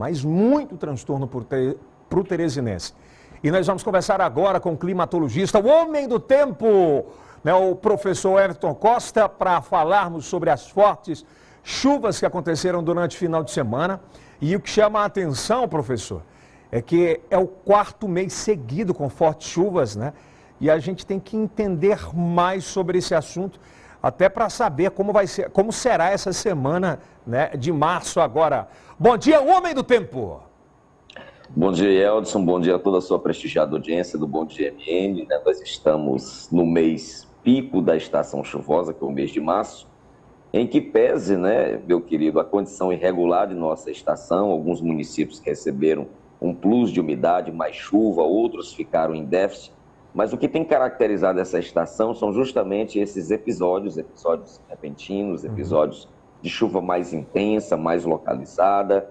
mas muito transtorno para o teresinense. E nós vamos conversar agora com o climatologista, o homem do tempo, né, o professor Everton Costa, para falarmos sobre as fortes chuvas que aconteceram durante o final de semana. E o que chama a atenção, professor, é que é o 4º mês seguido com fortes chuvas, né? E a gente tem que entender mais sobre esse assunto, até para saber como será essa semana, né, de março agora. Bom dia, homem do tempo! Bom dia, Eldson. Bom dia a toda a sua prestigiada audiência do Bom Dia MN. Né? Nós estamos no mês pico da estação chuvosa, que é o mês de março, em que pese, né, meu querido, a condição irregular de nossa estação. Alguns municípios receberam um plus de umidade, mais chuva, outros ficaram em déficit. Mas o que tem caracterizado essa estação são justamente esses episódios repentinos, episódios de chuva mais intensa, mais localizada.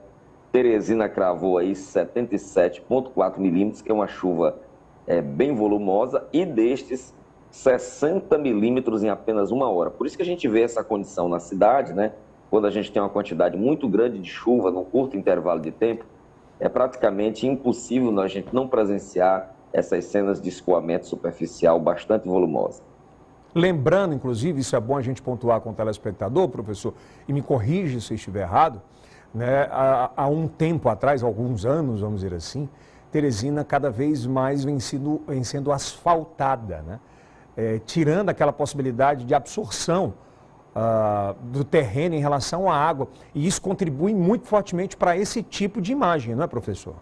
Teresina cravou aí 77,4 milímetros, que é uma chuva bem volumosa, e destes 60 milímetros em apenas uma hora. Por isso que a gente vê essa condição na cidade, né? Quando a gente tem uma quantidade muito grande de chuva num curto intervalo de tempo, é praticamente impossível a gente não presenciar essas cenas de escoamento superficial bastante volumosa. Lembrando, inclusive, isso é bom a gente pontuar com o telespectador, professor, e me corrija se eu estiver errado, né? Há um tempo atrás, alguns anos, vamos dizer assim, Teresina cada vez mais vem sendo asfaltada, né? Tirando aquela possibilidade de absorção do terreno em relação à água. E isso contribui muito fortemente para esse tipo de imagem, não é, professor?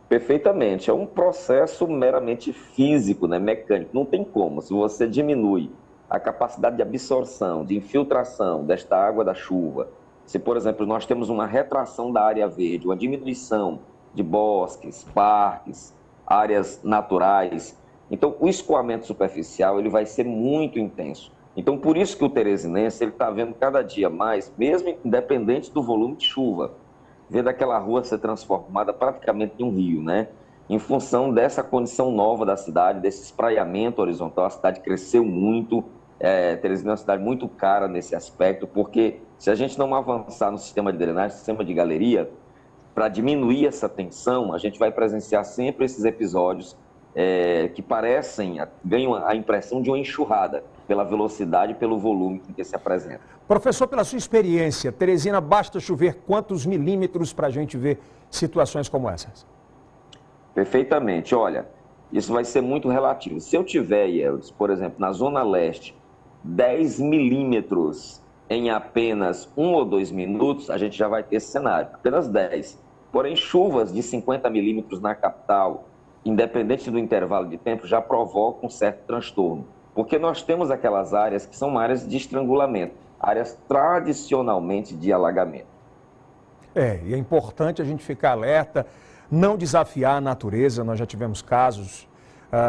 Perfeitamente. É um processo meramente físico, né? Mecânico. Não tem como. Se você diminui a capacidade de absorção, de infiltração desta água da chuva, se, por exemplo, nós temos uma retração da área verde, uma diminuição de bosques, parques, áreas naturais, então o escoamento superficial ele vai ser muito intenso. Então, por isso que o teresinense está vendo cada dia mais, mesmo independente do volume de chuva, vendo aquela rua ser transformada praticamente em um rio, né? Em função dessa condição nova da cidade, desse espraiamento horizontal, a cidade cresceu muito. Teresina é uma cidade muito cara nesse aspecto, porque se a gente não avançar no sistema de drenagem, sistema de galeria, para diminuir essa tensão, a gente vai presenciar sempre esses episódios que ganham a impressão de uma enxurrada, pela velocidade e pelo volume que se apresenta. Professor, pela sua experiência, Teresina, basta chover quantos milímetros para a gente ver situações como essas? Perfeitamente. Olha, isso vai ser muito relativo. Se eu tiver, Yeldes, por exemplo, na Zona Leste, 10 milímetros em apenas 1 ou 2 minutos, a gente já vai ter esse cenário, apenas 10. Porém, chuvas de 50 milímetros na capital, independente do intervalo de tempo, já provocam um certo transtorno. Porque nós temos aquelas áreas que são áreas de estrangulamento, áreas tradicionalmente de alagamento. E é importante a gente ficar alerta, não desafiar a natureza. Nós já tivemos casos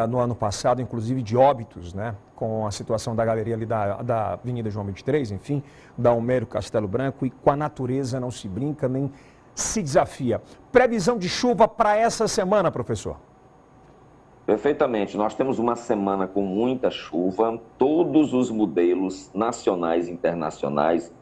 no ano passado, inclusive de óbitos, né? Com a situação da galeria ali da Avenida João 23, enfim, da Homero Castelo Branco, e com a natureza não se brinca nem se desafia. Previsão de chuva para essa semana, professor? Perfeitamente. Nós temos uma semana com muita chuva, todos os modelos nacionais e internacionais,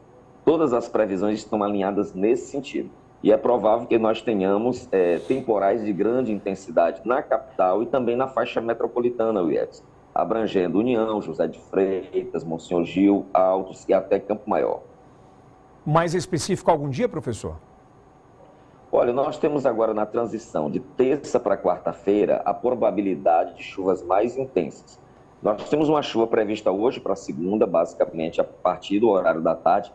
todas as previsões estão alinhadas nesse sentido. E é provável que nós tenhamos temporais de grande intensidade na capital e também na faixa metropolitana, Wilson, abrangendo União, José de Freitas, Monsenhor Gil, Altos e até Campo Maior. Mais específico algum dia, professor? Olha, nós temos agora na transição de terça para quarta-feira a probabilidade de chuvas mais intensas. Nós temos uma chuva prevista hoje para segunda, basicamente a partir do horário da tarde.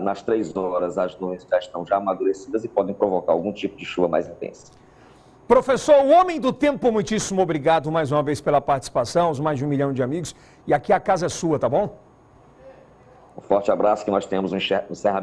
Nas 3 horas as nuvens já estão amadurecidas e podem provocar algum tipo de chuva mais intensa. Professor, o homem do tempo, muitíssimo obrigado mais uma vez pela participação, os mais de 1 milhão de amigos. E aqui a casa é sua, tá bom? Um forte abraço, que nós temos um encerramento